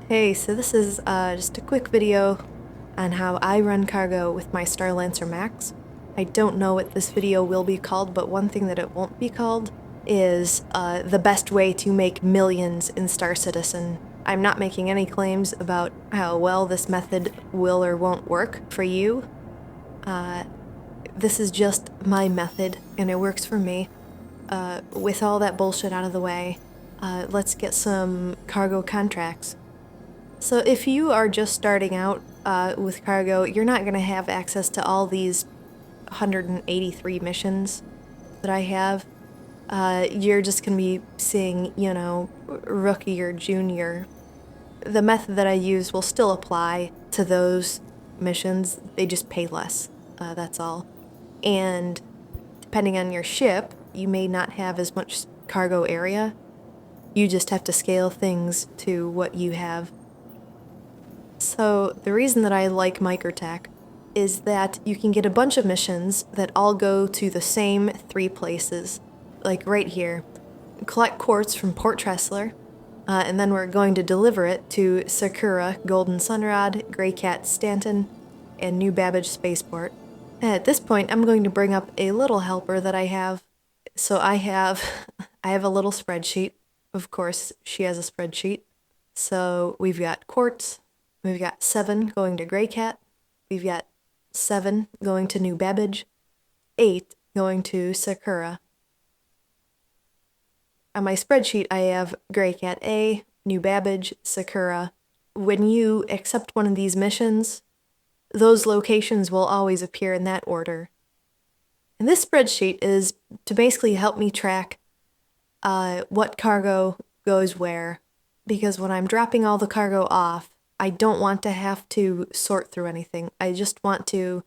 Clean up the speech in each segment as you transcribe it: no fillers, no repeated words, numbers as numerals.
Hey, so this is just a quick video on how I run cargo with my Starlancer MAX. I don't know what this video will be called, but one thing that it won't be called is the best way to make millions in Star Citizen. I'm not making any claims about how well this method will or won't work for you. This is just my method, and it works for me. With all that bullshit out of the way, let's get some cargo contracts. So if you are just starting out with cargo, you're not going to have access to all these 183 missions that I have. You're just going to be seeing, rookie or junior. The method that I use will still apply to those missions. They just pay less, that's all. And depending on your ship, you may not have as much cargo area. You just have to scale things to what you have. So the reason that I like Microtech is that you can get a bunch of missions that all go to the same 3 places. Like right here. Collect quartz from Port Tressler, and then we're going to deliver it to Sakura, Golden Sunrod, Grey Cat Stanton, and New Babbage Spaceport. And at this point, I'm going to bring up a little helper that I have. So I have a little spreadsheet. Of course, she has a spreadsheet. So we've got quartz. We've got 7 going to Grey Cat. We've got 7 going to New Babbage. 8 going to Sakura. On my spreadsheet, I have Grey Cat A, New Babbage, Sakura. When you accept one of these missions, those locations will always appear in that order. And this spreadsheet is to basically help me track what cargo goes where. Because when I'm dropping all the cargo off, I don't want to have to sort through anything. I just want to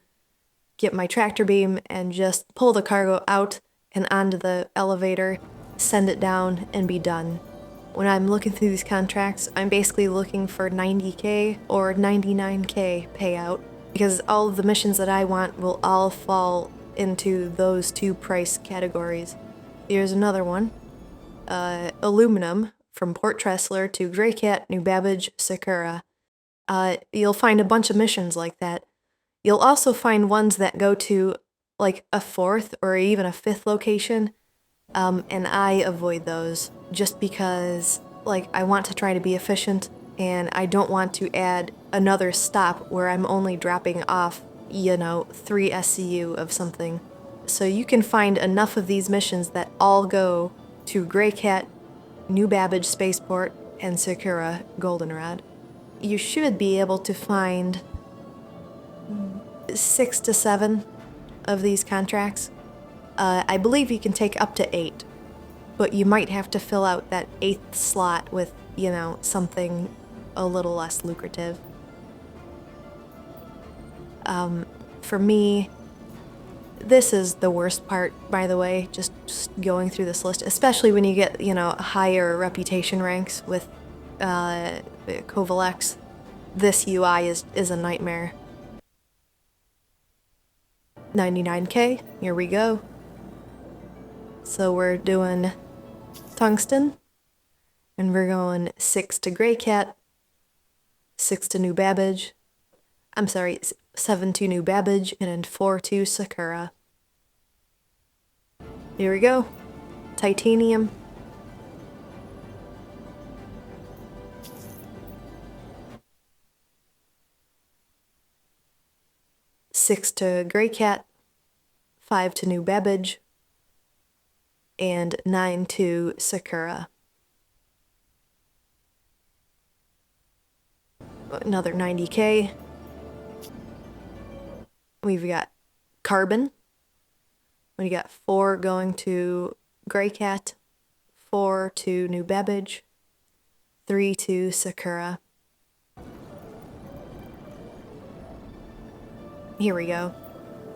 get my tractor beam and just pull the cargo out and onto the elevator, send it down, and be done. When I'm looking through these contracts, I'm basically looking for 90K or 99K payout, because all of the missions that I want will all fall into those 2 price categories. Here's another one. Aluminum from Port Tressler to Grey Cat, New Babbage, Sakura. You'll find a bunch of missions like that. You'll also find ones that go to like a 4th or even a 5th location, and I avoid those just because I want to try to be efficient, and I don't want to add another stop where I'm only dropping off, 3 SCU of something. So you can find enough of these missions that all go to Grey Cat, New Babbage Spaceport, and Sakura Goldenrod. You should be able to find 6 to 7 of these contracts. I believe you can take up to 8, but you might have to fill out that 8th slot with, something a little less lucrative. For me, this is the worst part, by the way, just going through this list, especially when you get, higher reputation ranks with Kovalex. This UI is a nightmare. 99K, here we go. So we're doing tungsten, and we're going 6 to Grey Cat, 6 to New Babbage. I'm sorry, 7 to New Babbage, and then 4 to Sakura. Here we go. Titanium. Six to Grey Cat, 5 to New Babbage, and 9 to Sakura. Another 90K. We've got carbon. We got 4 going to Grey Cat, 4 to New Babbage, 3 to Sakura. Here we go.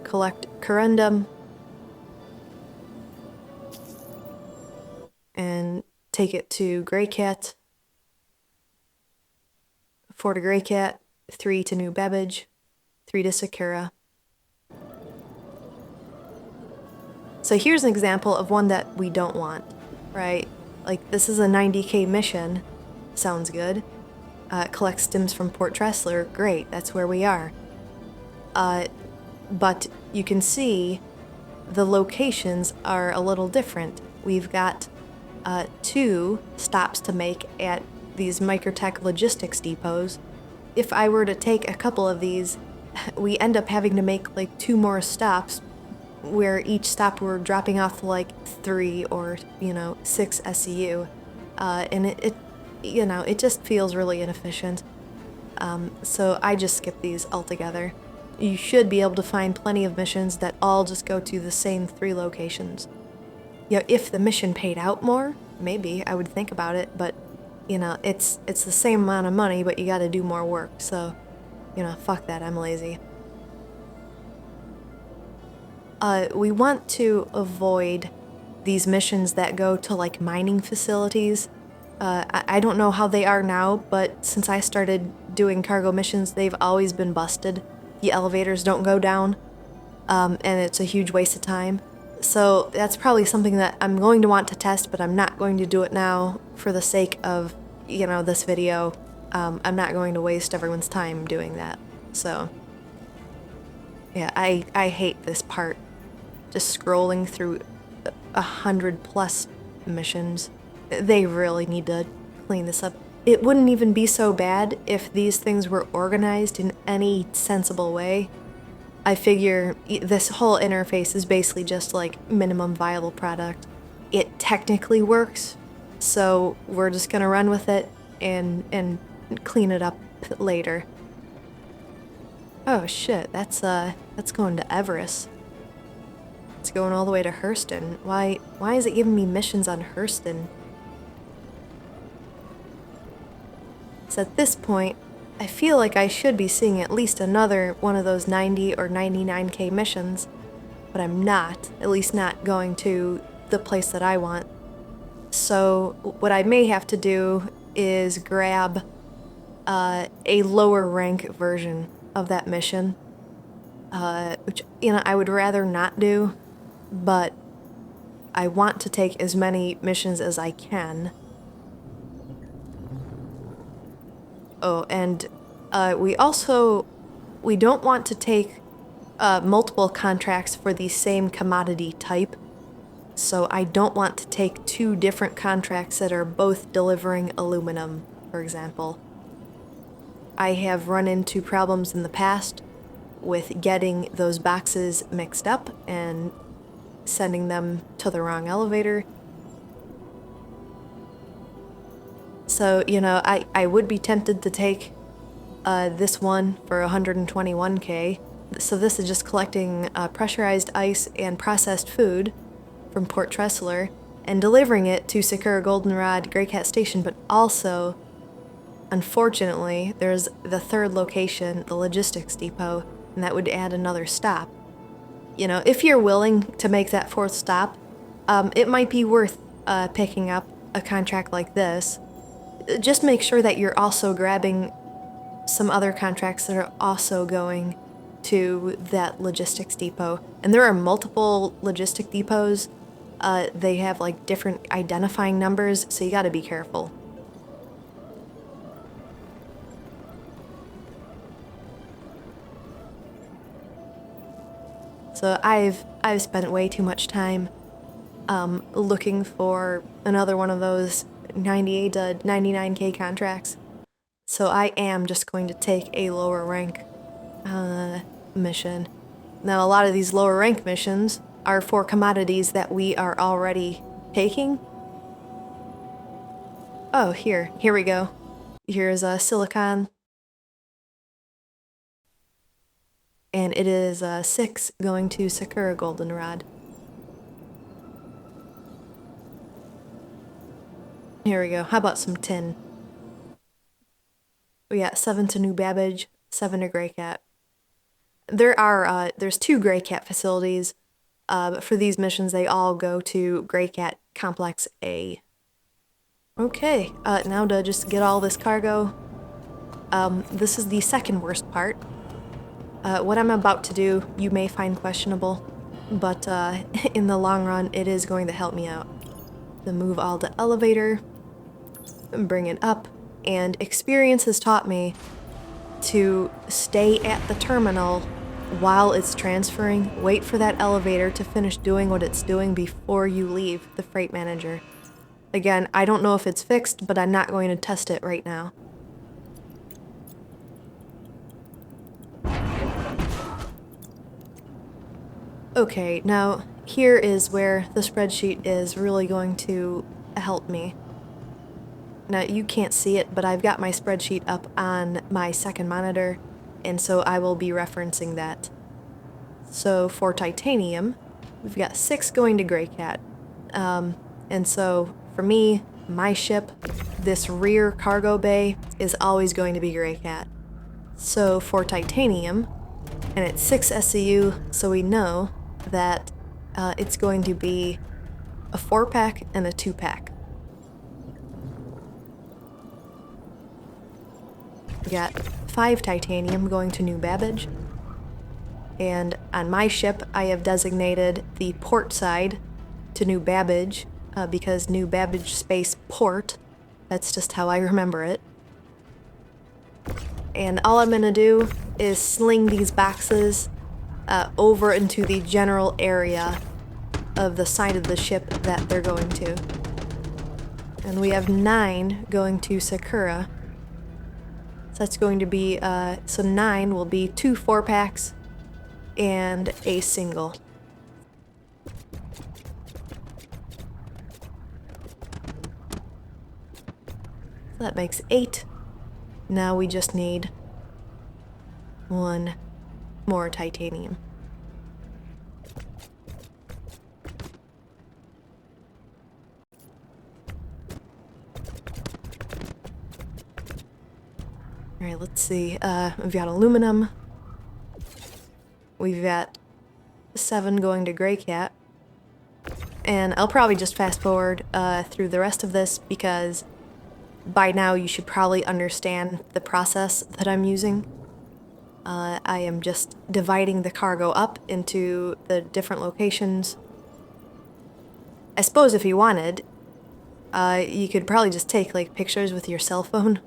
Collect corundum and take it to Grey Cat. 4 to Grey Cat, 3 to New Babbage, 3 to Sakura. So here's an example of one that we don't want, right? This is a 90K mission. Sounds good. collect stims from Port Tressler, great, that's where we are. But you can see the locations are a little different. We've got 2 stops to make at these Microtech logistics depots. If I were to take a couple of these, we end up having to make like 2 more stops, where each stop we're dropping off like 3 or 6 SCU, and it just feels really inefficient. So I just skip these altogether. You should be able to find plenty of missions that all just go to the same 3 locations. If the mission paid out more, maybe I would think about it, but it's the same amount of money, but you gotta do more work, so fuck that, I'm lazy. We want to avoid these missions that go to like mining facilities. I don't know how they are now, but since I started doing cargo missions, they've always been busted. The elevators don't go down, and it's a huge waste of time. So that's probably something that I'm going to want to test, but I'm not going to do it now for the sake of, this video. I'm not going to waste everyone's time doing that. So, yeah, I hate this part. Just scrolling through 100+ missions. They really need to clean this up. It wouldn't even be so bad if these things were organized in any sensible way. I figure this whole interface is basically just like minimum viable product. It technically works, so we're just gonna run with it and clean it up later. Oh shit, that's going to Everest. It's going all the way to Hurston. Why is it giving me missions on Hurston? So at this point, I feel like I should be seeing at least another one of those 90 or 99k missions, but I'm not, at least not going to the place that I want. So what I may have to do is grab a lower rank version of that mission, which I would rather not do, but I want to take as many missions as I can. Oh, and we don't want to take multiple contracts for the same commodity type. So I don't want to take 2 different contracts that are both delivering aluminum, for example. I have run into problems in the past with getting those boxes mixed up and sending them to the wrong elevator. So, I would be tempted to take this one for 121k. So this is just collecting pressurized ice and processed food from Port Tressler and delivering it to Sakura Goldenrod Greycat Station, but also, unfortunately, there's the 3rd location, the logistics depot, and that would add another stop. If you're willing to make that 4th stop, it might be worth picking up a contract like this. Just make sure that you're also grabbing some other contracts that are also going to that logistics depot. And there are multiple logistic depots. They have like different identifying numbers, so you gotta be careful. So I've spent way too much time looking for another one of those 98 to 99k contracts. So I am just going to take a lower rank mission. Now a lot of these lower rank missions are for commodities that we are already taking. Oh, here we go. Here's a silicon. And it is 6 going to Sakura Goldenrod. Here we go. How about some tin? We got 7 to New Babbage, 7 to Greycat. There's 2 Greycat facilities, but for these missions they all go to Greycat Complex A. Okay, now to just get all this cargo. This is the second worst part. What I'm about to do, you may find questionable, but in the long run, it is going to help me out. To move all the elevator, bring it up, and experience has taught me to stay at the terminal while it's transferring, wait for that elevator to finish doing what it's doing before you leave the freight manager. Again, I don't know if it's fixed, but I'm not going to test it right now. Okay, now here is where the spreadsheet is really going to help me. Now you can't see it, but I've got my spreadsheet up on my second monitor, and so I will be referencing that. So for titanium, we've got 6 going to Grey Cat. And so for me, my ship, this rear cargo bay is always going to be Grey Cat. So for titanium, and it's 6 SCU, so we know that it's going to be a 4-pack and a 2-pack. We got 5 titanium going to New Babbage. And on my ship, I have designated the port side to New Babbage because New Babbage space port, that's just how I remember it. And all I'm gonna do is sling these boxes over into the general area of the side of the ship that they're going to. And we have 9 going to Sakura. So that's going to be, so 9 will be 2 4-packs and a single. So that makes 8. Now we just need 1 more titanium. Alright, let's see. We've got aluminum. We've got 7 going to Grey Cat. And I'll probably just fast forward through the rest of this because by now you should probably understand the process that I'm using. I am just dividing the cargo up into the different locations. I suppose if you wanted, you could probably just take like pictures with your cell phone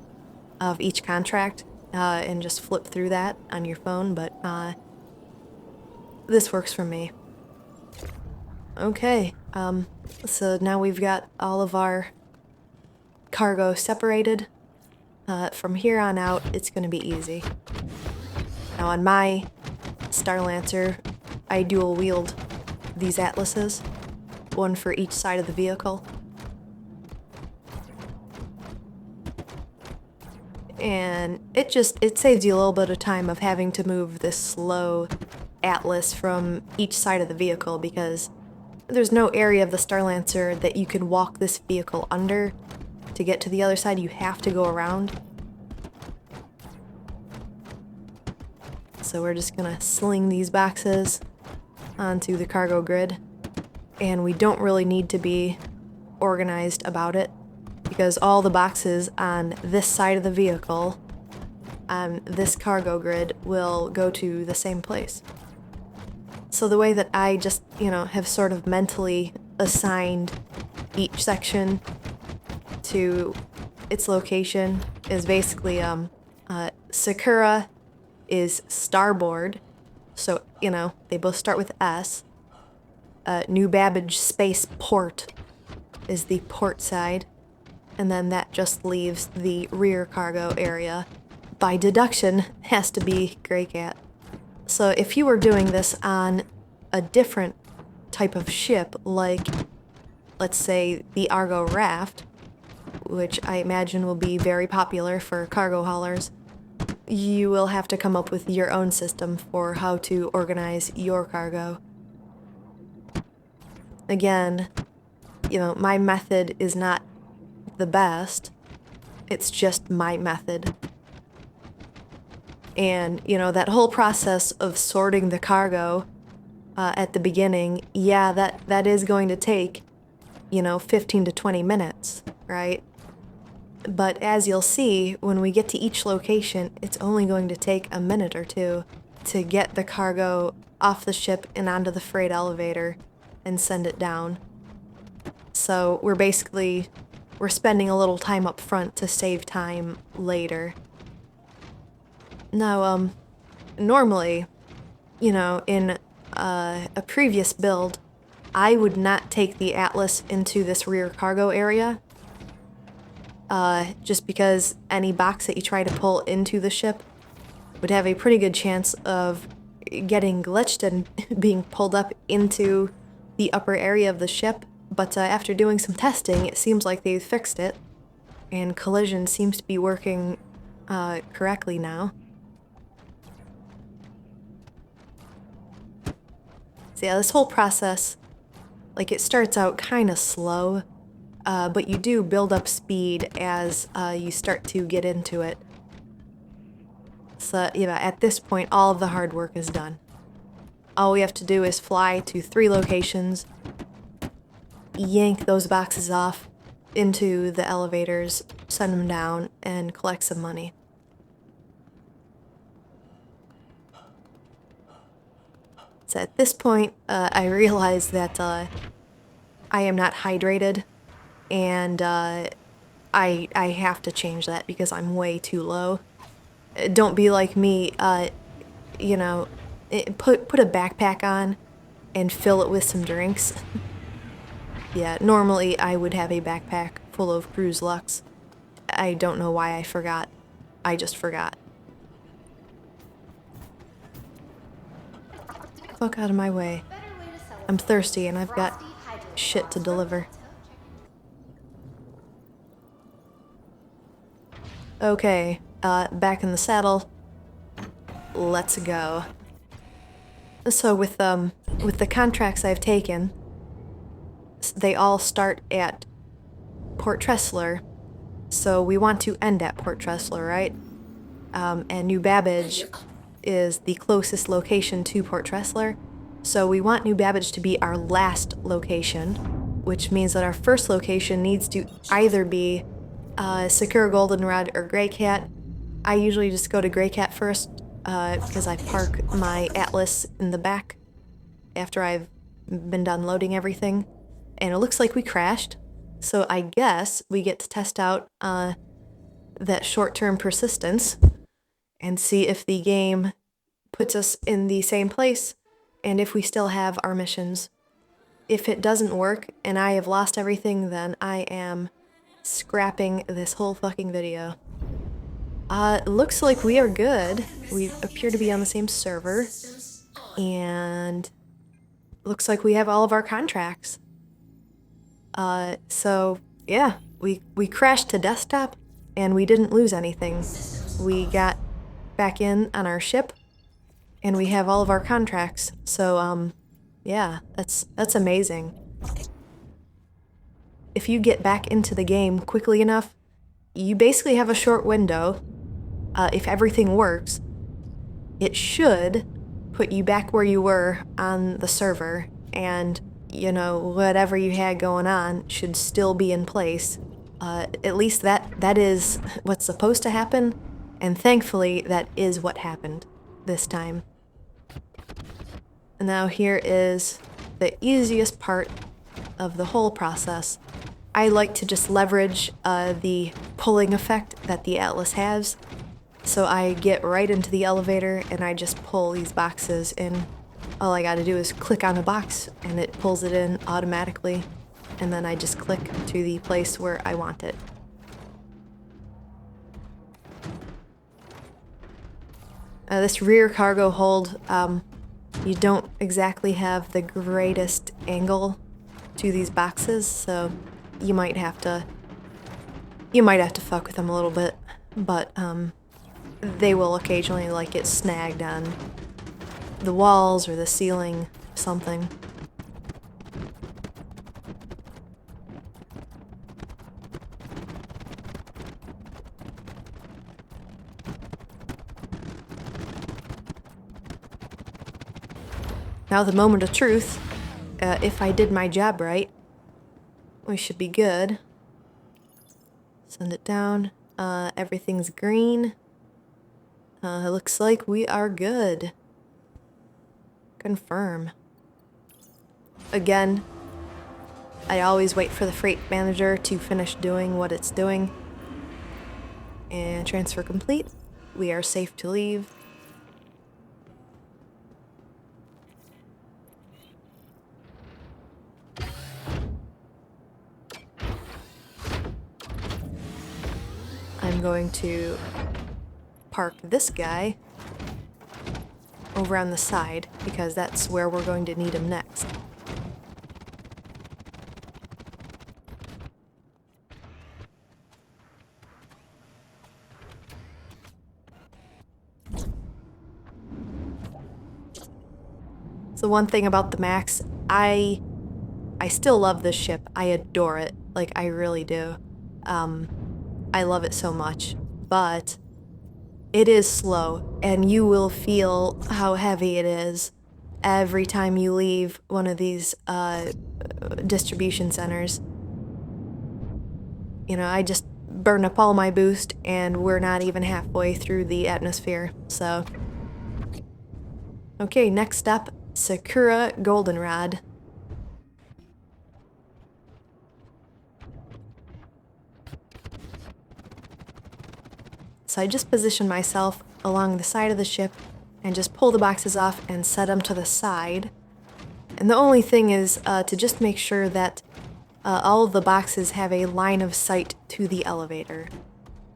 of each contract and just flip through that on your phone, but this works for me. Okay, so now we've got all of our cargo separated. From here on out, it's going to be easy. Now on my Starlancer, I dual wield these atlases, one for each side of the vehicle. And it saves you a little bit of time of having to move this slow atlas from each side of the vehicle because there's no area of the Starlancer that you can walk this vehicle under to get to the other side. You have to go around. So we're just gonna sling these boxes onto the cargo grid, and we don't really need to be organized about it because all the boxes on this side of the vehicle on this cargo grid will go to the same place. So the way that I just, have sort of mentally assigned each section to its location is basically Sakura is starboard, so they both start with S. New Babbage space port is the port side, and then that just leaves the rear cargo area. By deduction, has to be Grey Cat. So if you were doing this on a different type of ship, like let's say the Argo Raft, which I imagine will be very popular for cargo haulers, you will have to come up with your own system for how to organize your cargo. Again, my method is not the best. It's just my method. And, that whole process of sorting the cargo at the beginning, yeah, that is going to take, 15 to 20 minutes, right? But as you'll see, when we get to each location, it's only going to take a minute or two to get the cargo off the ship and onto the freight elevator and send it down. So we're basically we're spending a little time up front to save time later. Now, normally, you know, in a previous build, I would not take the Atlas into this rear cargo area, just because any box that you try to pull into the ship would have a pretty good chance of getting glitched and being pulled up into the upper area of the ship. But after doing some testing, it seems like they've fixed it, and collision seems to be working correctly now. So yeah, this whole process, like, it starts out kind of slow, but you do build up speed as you start to get into it. So, yeah, at this point, all of the hard work is done. All we have to do is fly to 3 locations, yank those boxes off into the elevators, send them down, and collect some money. So at this point, I realize that I am not hydrated, and I have to change that because I'm way too low. Don't be like me, you know, put a backpack on and fill it with some drinks. Yeah, normally I would have a backpack full of Cruise Lux. I don't know why I forgot. I just forgot. Fuck out of my way. I'm thirsty and I've got shit to deliver. Okay, back in the saddle. Let's go. So with the contracts I've taken, they all start at Port Tressler, so we want to end at Port Tressler, right? And New Babbage is the closest location to Port Tressler, so we want New Babbage to be our last location, which means that our first location needs to either be Sakura Goldenrod or Grey Cat. I usually just go to Grey Cat first, because I park my Atlas in the back after I've been done loading everything. And it looks like we crashed, so I guess we get to test out that short-term persistence and see if the game puts us in the same place and if we still have our missions. If it doesn't work and I have lost everything, then I am scrapping this whole fucking video. Looks like we are good. We appear to be on the same server, and looks like we have all of our contracts. So yeah, we crashed to desktop and we didn't lose anything. We got back in on our ship and we have all of our contracts. So yeah, that's amazing. If you get back into the game quickly enough, you basically have a short window. If everything works, it should put you back where you were on the server, and you know, whatever you had going on should still be in place. At least that is what's supposed to happen, and thankfully that is what happened this time. And now here is the easiest part of the whole process. I like to just leverage the pulling effect that the Atlas has. So I get right into the elevator and I just pull these boxes in. All I gotta do is click on a box and it pulls it in automatically, and then I just click to the place where I want it. This rear cargo hold, you don't exactly have the greatest angle to these boxes, so you might have to fuck with them a little bit, but they will occasionally like get snagged on the walls or the ceiling, something. Now the moment of truth. If I did my job right, we should be good. Send it down. Everything's green. It looks like we are good. Confirm. Again, I always wait for the freight manager to finish doing what it's doing. And transfer complete. We are safe to leave. I'm going to park this guy over on the side because that's where we're going to need him next. So one thing about the Max, I still love this ship. I adore it. Like, I really do. I love it so much. But it is slow, and you will feel how heavy it is every time you leave one of these distribution centers. You know, I just burn up all my boost, and we're not even halfway through the atmosphere, so... Okay, next up, Sakura Goldenrod. So I just position myself along the side of the ship and just pull the boxes off and set them to the side. And the only thing is to just make sure that all of the boxes have a line of sight to the elevator.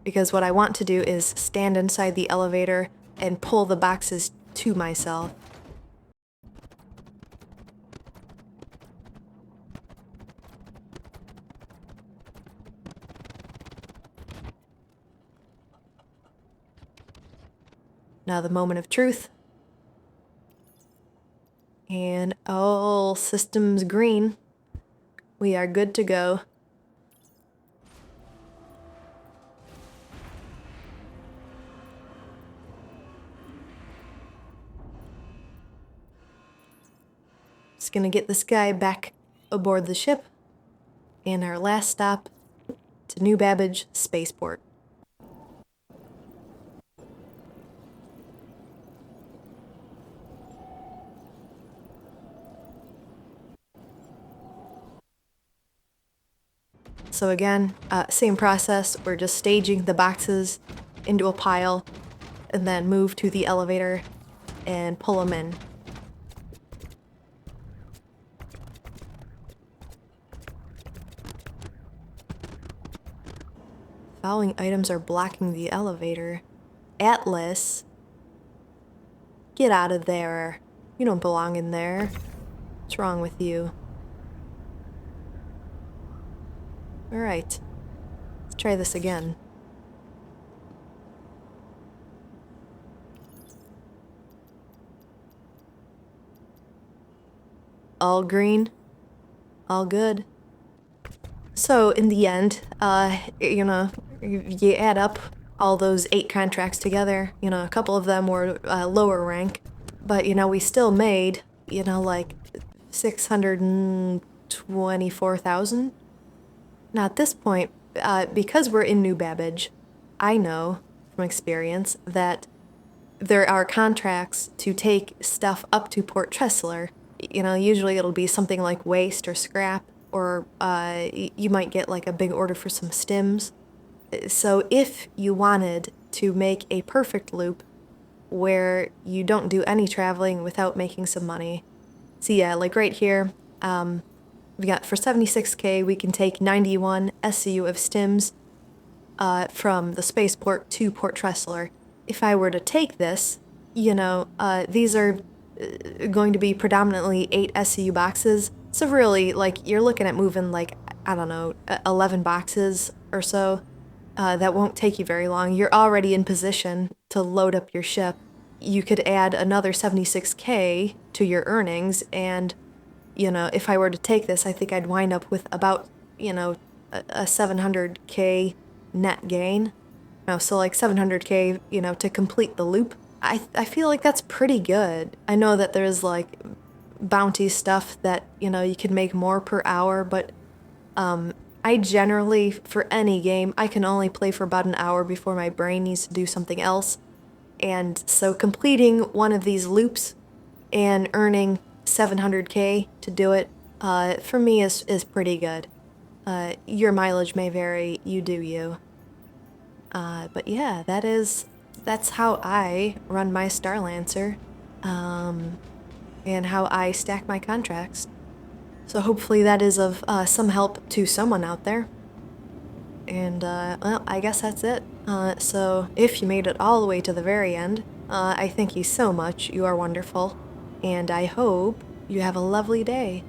Because what I want to do is stand inside the elevator and pull the boxes to myself. Now the moment of truth. And all systems green. We are good to go. Just gonna get this guy back aboard the ship. And our last stop to New Babbage Spaceport. So again, same process. We're just staging the boxes into a pile and then move to the elevator and pull them in. Following items are blocking the elevator. Atlas, get out of there. You don't belong in there. What's wrong with you? Alright, let's try this again. All green, all good. So in the end, you know, you add up all those 8 contracts together. You know, a couple of them were lower rank, but you know, we still made, you know, like 624,000. Now at this point, because we're in New Babbage, I know from experience that there are contracts to take stuff up to Port Tressler. You know, usually it'll be something like waste or scrap, or you might get like a big order for some stims. So if you wanted to make a perfect loop where you don't do any traveling without making some money, see, yeah, like right here, we got for 76K, we can take 91 SCU of stims from the spaceport to Port Tressler. If I were to take this, you know, these are going to be predominantly 8 SCU boxes. So really, like, you're looking at moving, like, I don't know, 11 boxes or so. That won't take you very long. You're already in position to load up your ship. You could add another 76K to your earnings, and, you know, if I were to take this, I think I'd wind up with about, you know, a 700K net gain. No, so like 700K, you know, to complete the loop. I feel like that's pretty good. I know that there's like bounty stuff that, you know, you can make more per hour, but I generally, for any game, I can only play for about an hour before my brain needs to do something else. And so completing one of these loops and earning 700K to do it, for me is pretty good. Your mileage may vary, you do you. But yeah, that's how I run my Starlancer, and how I stack my contracts. So hopefully that is of some help to someone out there. And well, I guess that's it. So if you made it all the way to the very end, I thank you so much. You are wonderful, and I hope you have a lovely day.